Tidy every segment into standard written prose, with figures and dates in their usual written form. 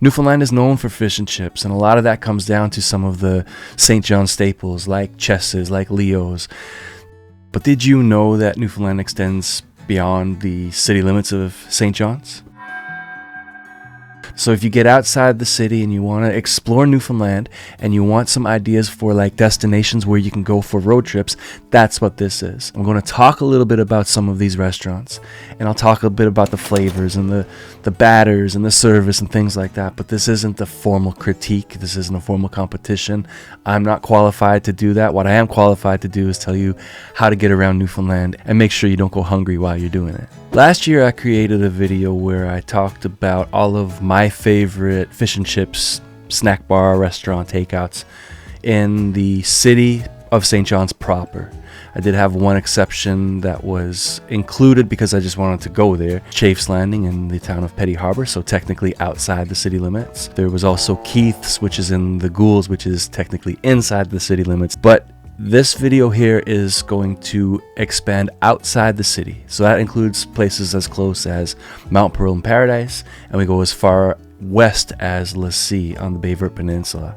Newfoundland is known for fish and chips, and a lot of that comes down to some of the St. John staples like Chess's, like Leo's. But did you know that Newfoundland extends beyond the city limits of St. John's? So if you get outside the city and you want to explore Newfoundland and you want some ideas for like destinations where you can go for road trips, that's what this is. I'm going to talk a little bit about some of these restaurants, and I'll talk a bit about the flavors and the batters and the service and things like that. But this isn't a formal critique. This isn't a formal competition. I'm not qualified to do that. What I am qualified to do is tell you how to get around Newfoundland and make sure you don't go hungry while you're doing it. Last year I created a video where I talked about all of my favorite fish and chips, snack bar, restaurant takeouts in the city of St. John's proper. I did have one exception that was included because I just wanted to go there. Chafe's Landing in the town of Petty Harbor, so technically outside the city limits. There was also Keith's, which is in the Ghouls, which is technically inside the city limits. But this video here is going to expand outside the city. So that includes places as close as Mount Pearl and Paradise, and we go as far west as Lassie on the Bay Verte Peninsula.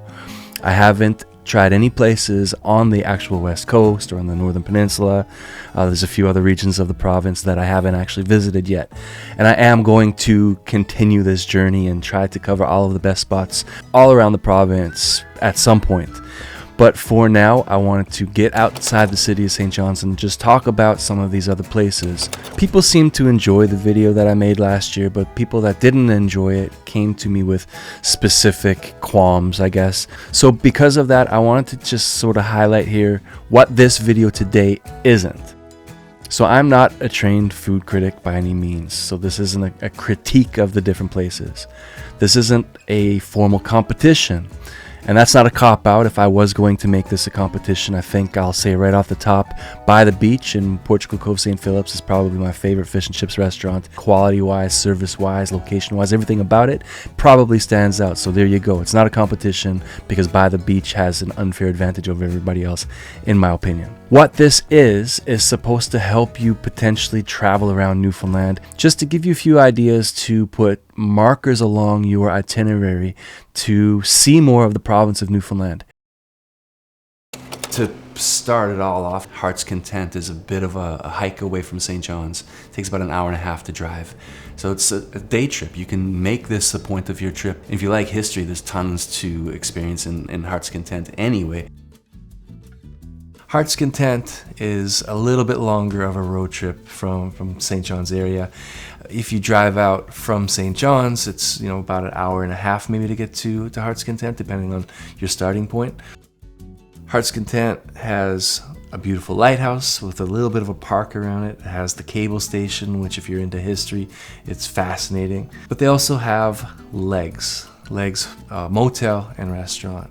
I haven't tried any places on the actual west coast or on the northern peninsula. There's a few other regions of the province that I haven't actually visited yet, and I am going to continue this journey and try to cover all of the best spots all around the province at some point. But for now, I wanted to get outside the city of St. John's and just talk about some of these other places. People seemed to enjoy the video that I made last year, but people that didn't enjoy it came to me with specific qualms, I guess. So because of that, I wanted to just sort of highlight here what this video today isn't. So I'm not a trained food critic by any means, so this isn't a critique of the different places. This isn't a formal competition. And that's not a cop-out. If I was going to make this a competition, I think I'll say right off the top, By the Beach in Portugal Cove St. Phillips is probably my favorite fish and chips restaurant. Quality-wise, service-wise, location-wise, everything about it probably stands out. So there you go. It's not a competition because By the Beach has an unfair advantage over everybody else, in my opinion. What this is supposed to help you potentially travel around Newfoundland, just to give you a few ideas to put markers along your itinerary to see more of the province of Newfoundland. To start it all off, Heart's Content is a bit of a hike away from St. John's. It takes about an hour and a half to drive. So it's a day trip. You can make this the point of your trip. If you like history, there's tons to experience in Heart's Content anyway. Heart's Content is a little bit longer of a road trip from St. John's area. If you drive out from St. John's, it's about an hour and a half maybe to get to Heart's Content, depending on your starting point. Heart's Content has a beautiful lighthouse with a little bit of a park around it. It has the cable station, which if you're into history, it's fascinating. But they also have Legs motel and restaurant.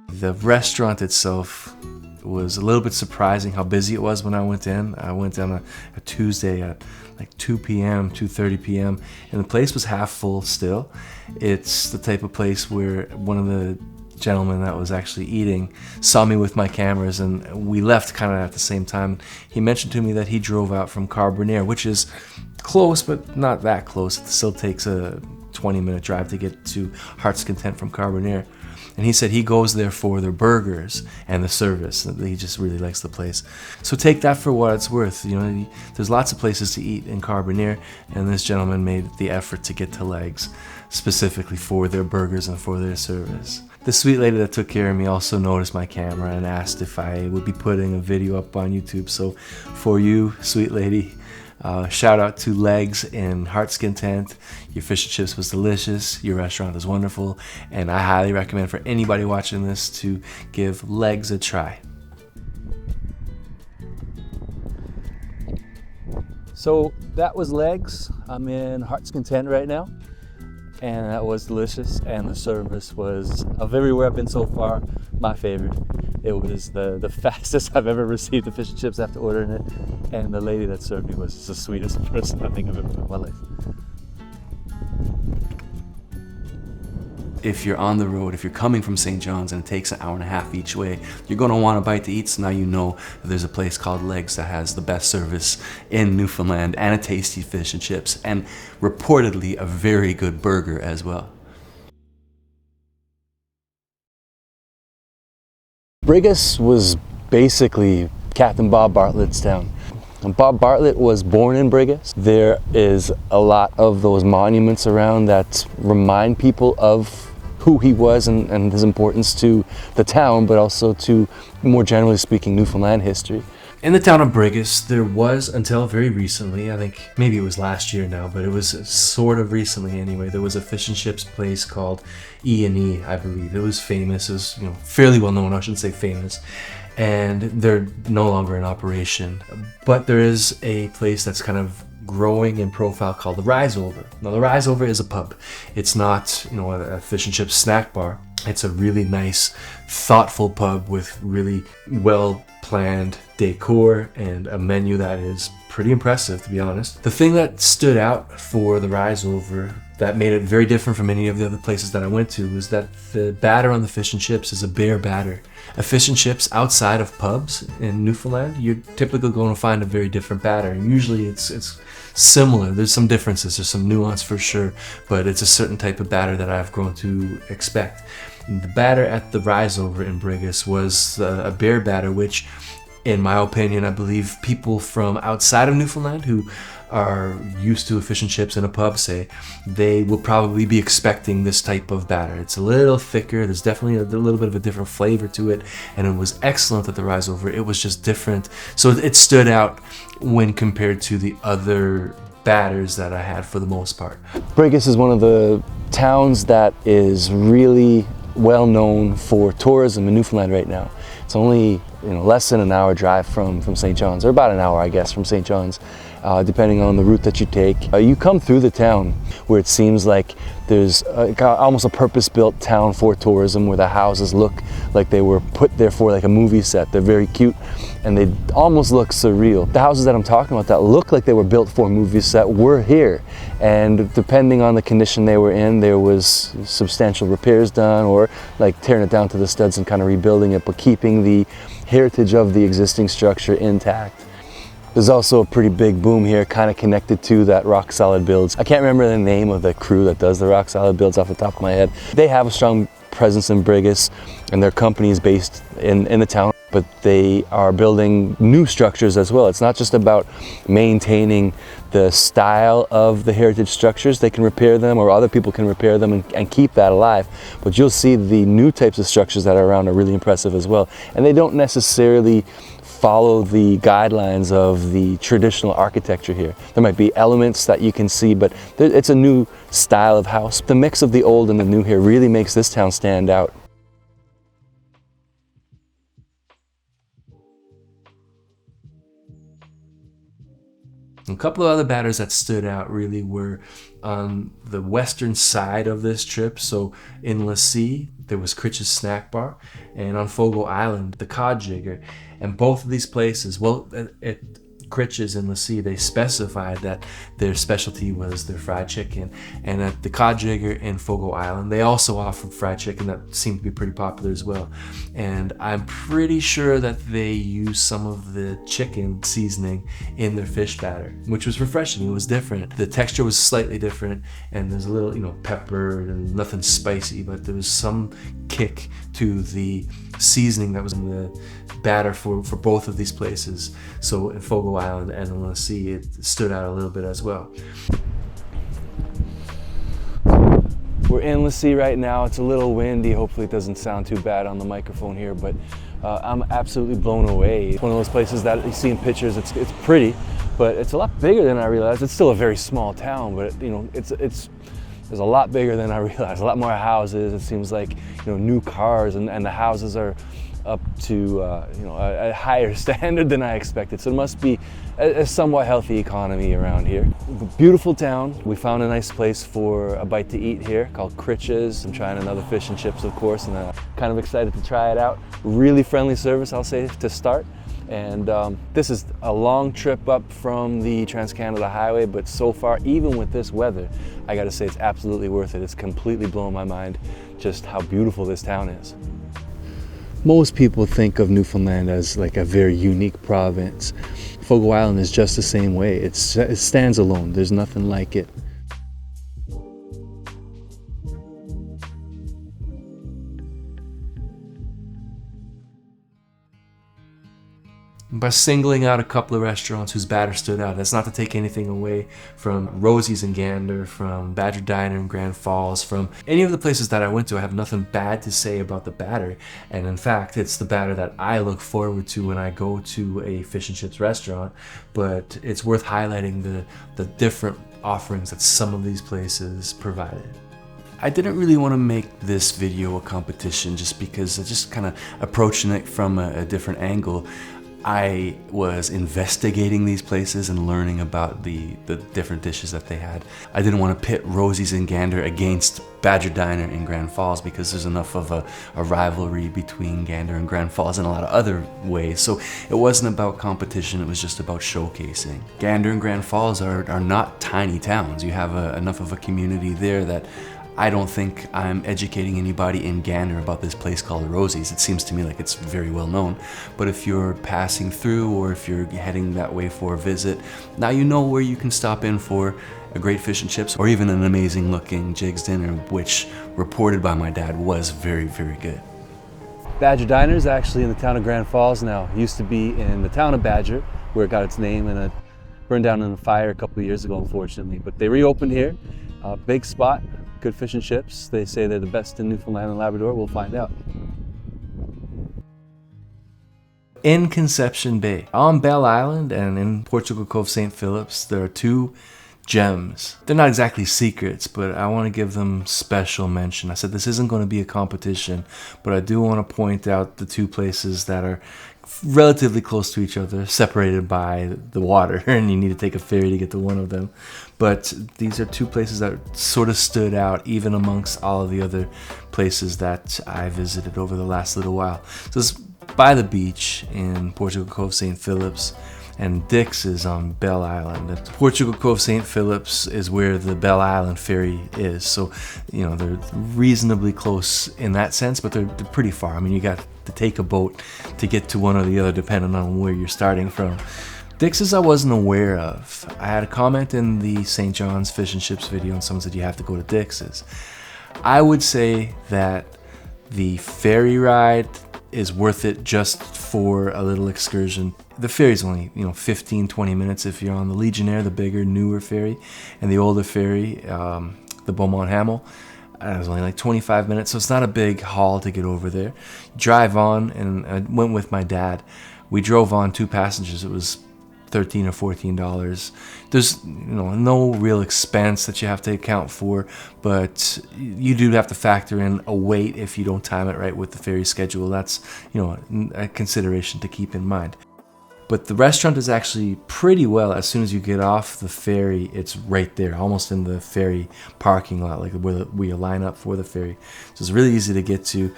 The restaurant itself was a little bit surprising how busy it was when I went in. I went on a Tuesday at like 2 p.m., 2:30 p.m. and the place was half full still. It's the type of place where one of the gentlemen that was actually eating saw me with my cameras, and we left kind of at the same time. He mentioned to me that he drove out from Carbonaire, which is close but not that close. It still takes a 20-minute drive to get to Heart's Content from Carbonaire. And he said he goes there for their burgers and the service. He just really likes the place. So take that for what it's worth. There's lots of places to eat in Carbonaire, and this gentleman made the effort to get to Legs specifically for their burgers and for their service. The sweet lady that took care of me also noticed my camera and asked if I would be putting a video up on YouTube. So for you, sweet lady, shout out to Legs in Heart's Content. Your fish and chips was delicious. Your restaurant is wonderful. And I highly recommend for anybody watching this to give Legs a try. So that was Legs. I'm in Heart's Content right now. And that was delicious. And the service was, of everywhere I've been so far, my favorite. It was the fastest I've ever received the fish and chips after ordering it. And the lady that served me was the sweetest person I think I've ever met in my life. if you're on the road, if you're coming from St. John's and it takes an hour and a half each way, you're gonna want a bite to eat. So now you know that there's a place called Legs that has the best service in Newfoundland and a tasty fish and chips, and reportedly a very good burger as well. Brigus was basically Captain Bob Bartlett's town. And Bob Bartlett was born in Brigus. There is a lot of those monuments around that remind people of who he was and his importance to the town, but also to, more generally speaking, Newfoundland history. In the town of Brigus, there was, until very recently, I think maybe it was last year now, but it was sort of recently anyway, there was a fish and chips place called E&E, I believe. It was famous, it was fairly well known, I shouldn't say famous, and they're no longer in operation. But there is a place that's kind of growing in profile called the Rise Over. Now the Rise Over is a pub. It's not a fish and chips snack bar. It's a really nice, thoughtful pub with really well planned decor and a menu that is pretty impressive, to be honest. The thing that stood out for the Rise Over that made it very different from any of the other places that I went to was that the batter on the fish and chips is a bare batter. A fish and chips outside of pubs in Newfoundland, you're typically going to find a very different batter. And usually it's similar. There's some differences, there's some nuance for sure, but it's a certain type of batter that I've grown to expect. The batter at the Rise Over in Brigus was a bare batter, which, in my opinion, I believe people from outside of Newfoundland who are used to fish and chips in a pub, say, they will probably be expecting this type of batter. It's a little thicker, there's definitely a little bit of a different flavor to it, and it was excellent at the Rise Over. It was just different, so it stood out when compared to the other batters that I had for the most part. Brigus is one of the towns that is really well known for tourism in Newfoundland right now. It's only less than an hour drive from St. John's, or about an hour, I guess, from St. John's, depending on the route that you take. You come through the town where it seems like there's almost a purpose-built town for tourism, where the houses look like they were put there for like a movie set. They're very cute and they almost look surreal. The houses that I'm talking about that look like they were built for a movie set were here, and depending on the condition they were in, there was substantial repairs done, or like tearing it down to the studs and kind of rebuilding it, but keeping the heritage of the existing structure intact. There's also a pretty big boom here, kind of connected to that rock solid builds. I can't remember the name of the crew that does the rock solid builds off the top of my head. They have a strong presence in Brigus, and their company is based in the town, but they are building new structures as well. It's not just about maintaining the style of the heritage structures. They can repair them, or other people can repair them and keep that alive. But you'll see the new types of structures that are around are really impressive as well. And they don't necessarily follow the guidelines of the traditional architecture here. There might be elements that you can see, but it's a new style of house. The mix of the old and the new here really makes this town stand out. A couple of other batters that stood out really were on the western side of this trip. So in Lassie, there was Critch's Snack Bar, and on Fogo Island, the Cod Jigger. And both of these places, well, at Critch's and Lassie, they specified that their specialty was their fried chicken. And at the Cod Jigger in Fogo Island, they also offered fried chicken that seemed to be pretty popular as well. And I'm pretty sure that they used some of the chicken seasoning in their fish batter, which was refreshing. It was different. The texture was slightly different, and there's a little, pepper and nothing spicy, but there was some kick to the seasoning that was in the batter for both of these places. So in Fogo Island and in Lassie, it stood out a little bit as well. We're in Lassie right now. It's a little windy. Hopefully it doesn't sound too bad on the microphone here, but I'm absolutely blown away. It's one of those places that you see in pictures. It's pretty, but it's a lot bigger than I realized. It's still a very small town, but it's a lot bigger than I realized. A lot more houses. It seems like new cars, and the houses are up to a higher standard than I expected. So it must be a somewhat healthy economy around here. Beautiful town. We found a nice place for a bite to eat here called Critch's. I'm trying another fish and chips, of course, and I'm kind of excited to try it out. Really friendly service, I'll say, to start. And this is a long trip up from the Trans-Canada Highway, but so far, even with this weather, I gotta say it's absolutely worth it. It's completely blown my mind just how beautiful this town is. Most people think of Newfoundland as like a very unique province. Fogo Island is just the same way. It stands alone. There's nothing like it. By singling out a couple of restaurants whose batter stood out, that's not to take anything away from Rosie's in Gander, from Badger Diner in Grand Falls, from any of the places that I went to. I have nothing bad to say about the batter, and in fact it's the batter that I look forward to when I go to a fish and chips restaurant. But it's worth highlighting the different offerings that some of these places provided. I didn't really want to make this video a competition just because I just kind of approaching it from a different angle. I was investigating these places and learning about the different dishes that they had. I didn't want to pit Rosie's in Gander against Badger Diner in Grand Falls because there's enough of a rivalry between Gander and Grand Falls in a lot of other ways. So it wasn't about competition, it was just about showcasing. Gander and Grand Falls are not tiny towns. You have enough of a community there that I don't think I'm educating anybody in Gander about this place called Rosie's. It seems to me like it's very well known. But if you're passing through or if you're heading that way for a visit, now you know where you can stop in for a great fish and chips or even an amazing looking Jig's dinner, which reported by my dad was very, very good. Badger Diner is actually in the town of Grand Falls now. It used to be in the town of Badger, where it got its name, and it burned down in a fire a couple of years ago, unfortunately. But they reopened here, big spot. Good fish and chips. They say they're the best in Newfoundland and Labrador. We'll find out. In Conception Bay, on Bell Island and in Portugal Cove St. Phillips, there are two gems. They're not exactly secrets, but I want to give them special mention. I said this isn't going to be a competition, but I do want to point out the two places that are relatively close to each other, separated by the water, and you need to take a ferry to get to one of them. But these are two places that sort of stood out even amongst all of the other places that I visited over the last little while. So it's by the beach in Portugal Cove St. Phillips, and Dick's is on Bell Island. And Portugal Cove St. Phillips is where the Bell Island ferry is. So, you know, they're reasonably close in that sense, but they're pretty far. I mean, you got to take a boat to get to one or the other depending on where you're starting from. Dick's I wasn't aware of. I had a comment in the St. John's Fish and Chips video and someone said you have to go to Dick's. I would say that the ferry ride is worth it just for a little excursion. The ferry's only 15-20 minutes if you're on the Legionnaire, the bigger, newer ferry, and the older ferry, the Beaumont Hamel. It was only like 25 minutes, so it's not a big haul to get over there. Drive on, and I went with my dad. We drove on 2 passengers. It was $13 or $14. There's no real expense that you have to account for, but you do have to factor in a wait if you don't time it right with the ferry schedule. That's a consideration to keep in mind. But the restaurant is actually pretty well. As soon as you get off the ferry, it's right there, almost in the ferry parking lot, like where you line up for the ferry. So it's really easy to get to.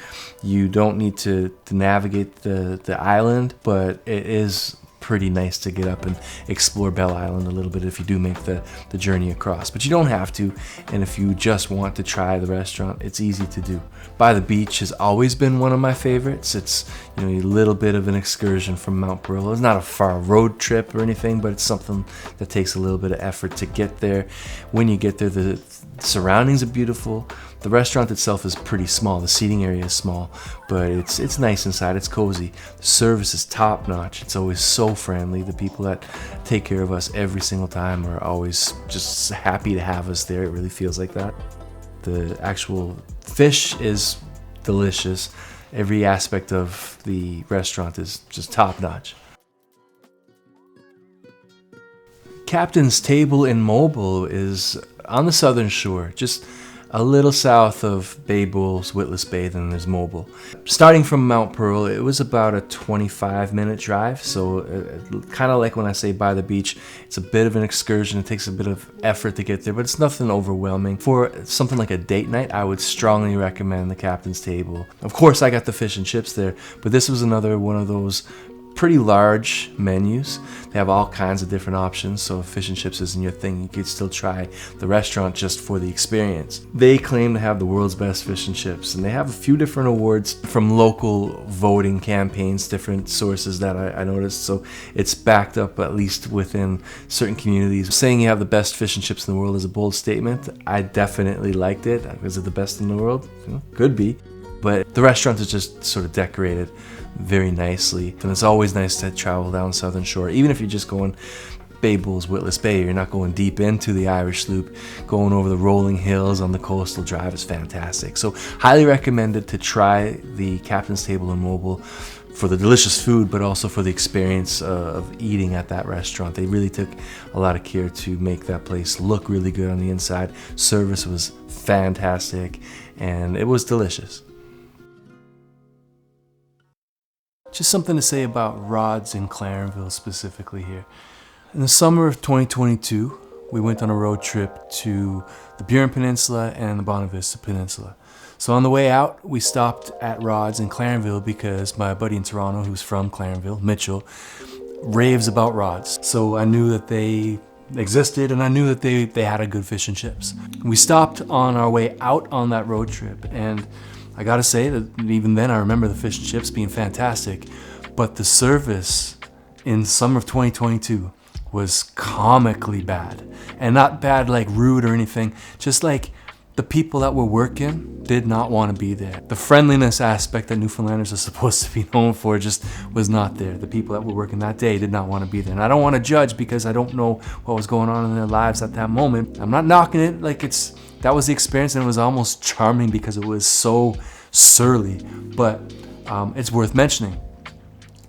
You don't need to navigate the island, but it is pretty nice to get up and explore Bell Island a little bit if you do make the journey across. But you don't have to, and if you just want to try the restaurant, it's easy to do. By the Beach has always been one of my favorites. It's a little bit of an excursion from Mount Pearl. It's not a far road trip or anything, but it's something that takes a little bit of effort to get there. When you get there, the surroundings are beautiful. The restaurant itself is pretty small. The seating area is small, but it's nice inside. It's cozy. The service is top notch. It's always so friendly. The people that take care of us every single time are always just happy to have us there. It really feels like that. The actual fish is delicious. Every aspect of the restaurant is just top notch. Captain's Table in Mobile is on the southern shore, just a little south of Bay Bulls, Witless Bay, then there's Mobile. Starting from Mount Pearl, it was about a 25-minute drive, so kind of like when I say by the beach, it's a bit of an excursion. It takes a bit of effort to get there, but it's nothing overwhelming. For something like a date night, I would strongly recommend the Captain's Table. Of course, I got the fish and chips there, but this was another one of those pretty large menus. They have all kinds of different options, so if fish and chips isn't your thing, you could still try the restaurant just for the experience. They claim to have the world's best fish and chips, and they have a few different awards from local voting campaigns, different sources that I noticed, so it's backed up at least within certain communities. Saying you have the best fish and chips in the world is a bold statement. I definitely liked it. Is it the best in the world? Could be. But the restaurant is just sort of decorated very nicely. And it's always nice to travel down Southern Shore. Even if you're just going Bay Bulls, Witless Bay, you're not going deep into the Irish Loop, going over the rolling hills on the coastal drive is fantastic. So highly recommended to try the Captain's Table and Mobile for the delicious food, but also for the experience of eating at that restaurant. They really took a lot of care to make that place look really good on the inside. Service was fantastic, and it was delicious. Just something to say about Rods in Clarenville specifically here. In the summer of 2022, we went on a road trip to the Burin Peninsula and the Bonavista Peninsula. So on the way out, we stopped at Rods in Clarenville because my buddy in Toronto, who's from Clarenville, Mitchell, raves about Rods. So I knew that they existed, and I knew that they had a good fish and chips. We stopped on our way out on that road trip, and I gotta say that even then I remember the fish and chips being fantastic, but the service in summer of 2022 was comically bad. And not bad like rude or anything, just like the people that were working did not want to be there. The friendliness aspect that Newfoundlanders are supposed to be known for just was not there. The people that were working that day did not want to be there. And I don't want to judge because I don't know what was going on in their lives at that moment. I'm not knocking it, like that was the experience, and it was almost charming because it was so surly, but it's worth mentioning.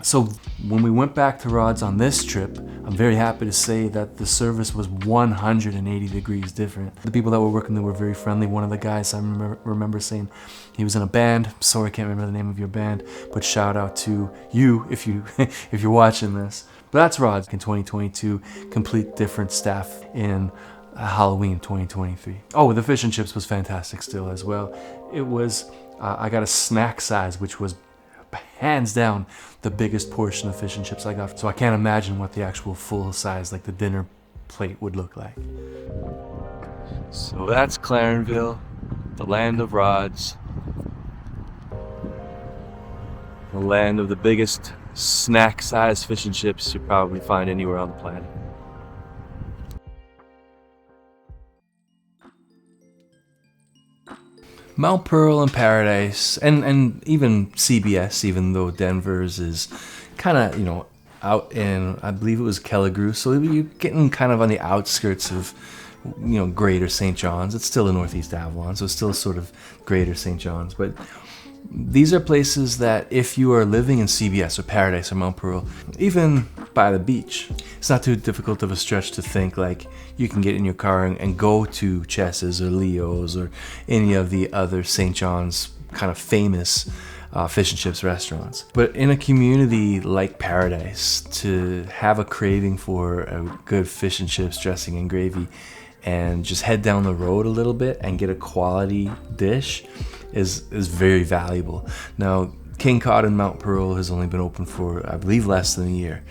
So when we went back to Rods on this trip, I'm very happy to say that the service was 180 degrees different. The people that were working there were very friendly. One of the guys I remember saying he was in a band. Sorry, I can't remember the name of your band, but shout out to you if you're watching this. But that's Rods in 2022, complete different staff in Halloween 2023. Oh, the fish and chips was fantastic still as well. It was, I got a snack size, which was hands down the biggest portion of fish and chips I got. So I can't imagine what the actual full size, like the dinner plate, would look like. So that's Clarenville, the land of Rods, the land of the biggest snack size fish and chips you probably find anywhere on the planet. Mount Pearl and Paradise, and even CBS, even though Denver's is kind of, out in, I believe it was Kelligrew, so you're getting kind of on the outskirts of, Greater St. John's. It's still in Northeast Avalon, so it's still sort of Greater St. John's, but these are places that if you are living in CBS or Paradise or Mount Pearl, even by the beach, it's not too difficult of a stretch to think like you can get in your car and go to Chess's or Leo's or any of the other St. John's kind of famous fish and chips restaurants. But in a community like Paradise, to have a craving for a good fish and chips dressing and gravy and just head down the road a little bit and get a quality dish is very valuable. Now, King Cod in Mount Pearl has only been open for, I believe, less than a year.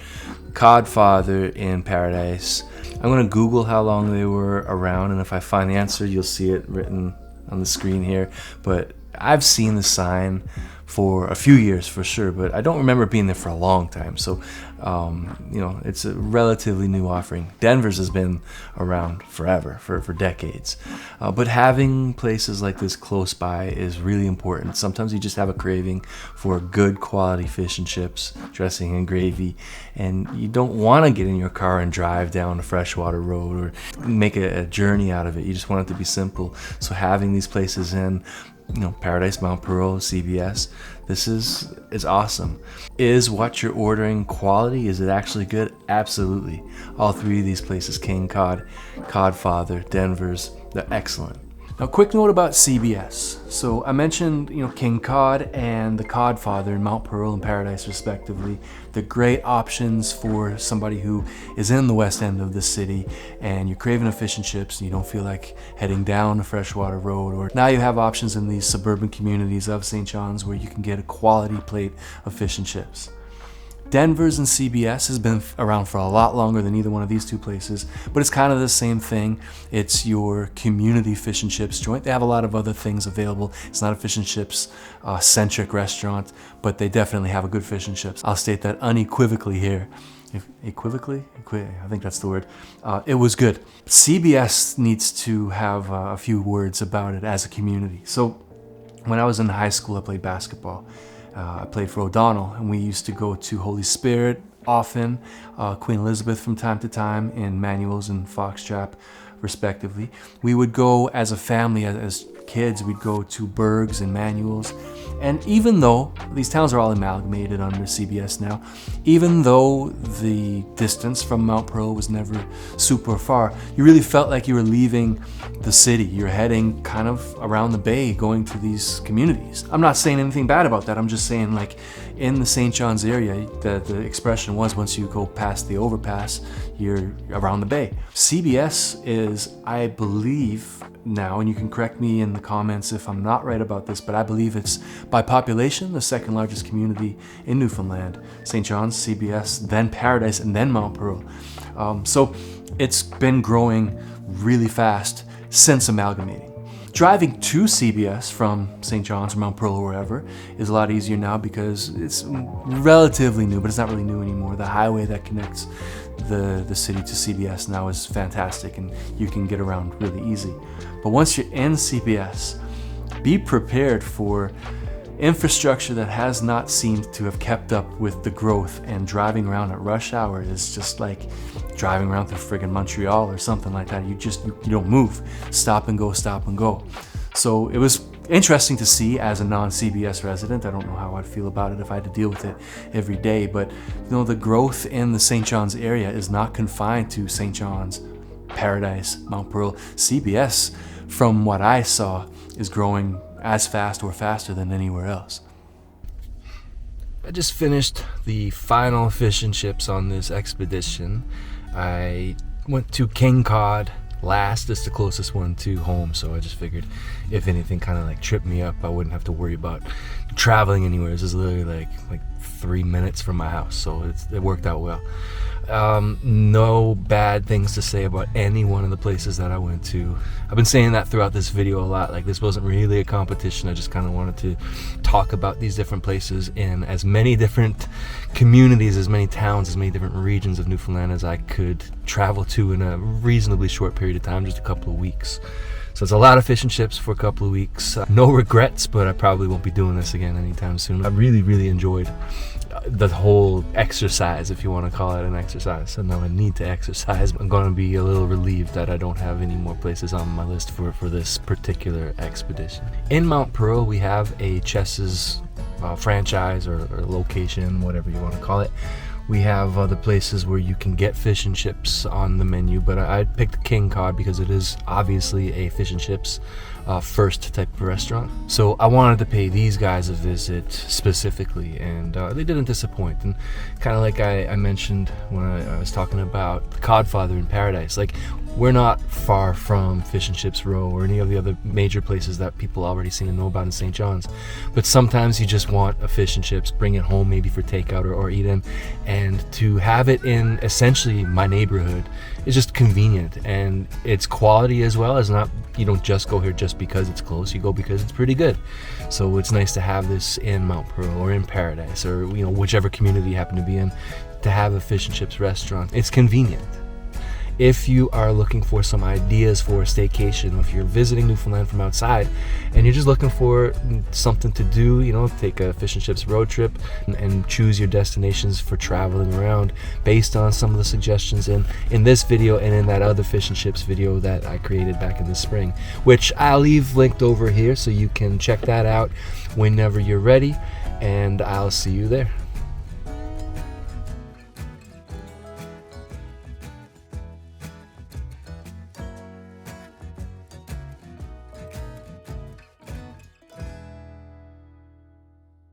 Codfather in Paradise, I'm going to Google how long they were around, and if I find the answer, you'll see it written on the screen here. But I've seen the sign for a few years for sure, but I don't remember being there for a long time. So, it's a relatively new offering. Denver's has been around forever, for decades. But having places like this close by is really important. Sometimes you just have a craving for good quality fish and chips, dressing and gravy, and you don't want to get in your car and drive down a freshwater road or make a journey out of it. You just want it to be simple. So having these places in Paradise, Mount Pearl, CBS, this is awesome. Is what you're ordering quality? Is it actually good? Absolutely. All three of these places, King Cod, Codfather, Denver's, they're excellent. Now, quick note about CBS. So I mentioned, King Cod and the Codfather in Mount Pearl and Paradise, respectively. They're great options for somebody who is in the west end of the city and you're craving a fish and chips and you don't feel like heading down a freshwater road. Or now you have options in these suburban communities of St. John's where you can get a quality plate of fish and chips. Denver's and CBS has been around for a lot longer than either one of these two places, but it's kind of the same thing. It's your community fish and chips joint. They have a lot of other things available. It's not a fish and chips centric restaurant, but they definitely have a good fish and chips. I'll state that unequivocally here. Equivocally? I think that's the word. It was good. CBS needs to have a few words about it as a community. So when I was in high school, I played basketball. I played for O'Donnell, and we used to go to Holy Spirit often, Queen Elizabeth from time to time, in Manuel's and Foxtrap, respectively. We would go as a family, as kids, we'd go to Berg's and Manuel's. And even though these towns are all amalgamated under CBS now, even though the distance from Mount Pearl was never super far, you really felt like you were leaving the city. You're heading kind of around the bay, going to these communities. I'm not saying anything bad about that. I'm just saying, like, in the St. John's area, the expression was, once you go past the overpass, you're around the bay. CBS is, I believe now, and you can correct me in the comments if I'm not right about this, but I believe it's by population the second largest community in Newfoundland. St. John's, CBS, then Paradise, and then Mount Pearl. So it's been growing really fast since amalgamating. Driving to CBS from St. John's or Mount Pearl or wherever is a lot easier now because it's relatively new, but it's not really new anymore. The highway that connects the city to CBS now is fantastic, and you can get around really easy. But once you're in CBS, be prepared for infrastructure that has not seemed to have kept up with the growth, and driving around at rush hour is just like driving around through friggin' Montreal or something like that. You don't move. Stop and go, stop and go. So it was interesting to see as a non-CBS resident. I don't know how I'd feel about it if I had to deal with it every day, but the growth in the St. John's area is not confined to St. John's, Paradise, Mount Pearl. CBS, from what I saw, is growing as fast or faster than anywhere else. I just finished the final fish and chips on this expedition. I went to King Cod last. It's the closest one to home, so I just figured if anything kind of like tripped me up, I wouldn't have to worry about traveling anywhere. This is literally like 3 minutes from my house, so it worked out well. No bad things to say about any one of the places that I went to. I've been saying that throughout this video a lot. Like, this wasn't really a competition. I just kind of wanted to talk about these different places in as many different communities, as many towns, as many different regions of Newfoundland as I could travel to in a reasonably short period of time, just a couple of weeks. So it's a lot of fish and chips for a couple of weeks. No regrets, but I probably won't be doing this again anytime soon. I really enjoyed the whole exercise, if you want to call it an exercise. So now I need to exercise. I'm going to be a little relieved that I don't have any more places on my list for this particular expedition. In Mount Pearl, we have a Chess's franchise or location, whatever you want to call it. We have other places where you can get fish and chips on the menu, but I picked King Cod because it is obviously a fish and chips first type of restaurant. So I wanted to pay these guys a visit specifically, and they didn't disappoint. And kind of like I mentioned when I was talking about the Codfather in Paradise, like, we're not far from Fish and Chips Row or any of the other major places that people already seem to know about in St. John's. But sometimes you just want a fish and chips, bring it home maybe for takeout or eat in, and to have it in essentially my neighborhood is just convenient, and it's quality as well. As not, you don't just go here just because it's close, you go because it's pretty good. So it's nice to have this in Mount Pearl or in Paradise or whichever community you happen to be in, to have a fish and chips restaurant. It's convenient. If you are looking for some ideas for a staycation, or if you're visiting Newfoundland from outside and you're just looking for something to do, take a fish and chips road trip and choose your destinations for traveling around based on some of the suggestions in this video and in that other fish and chips video that I created back in the spring, which I'll leave linked over here so you can check that out whenever you're ready, and I'll see you there.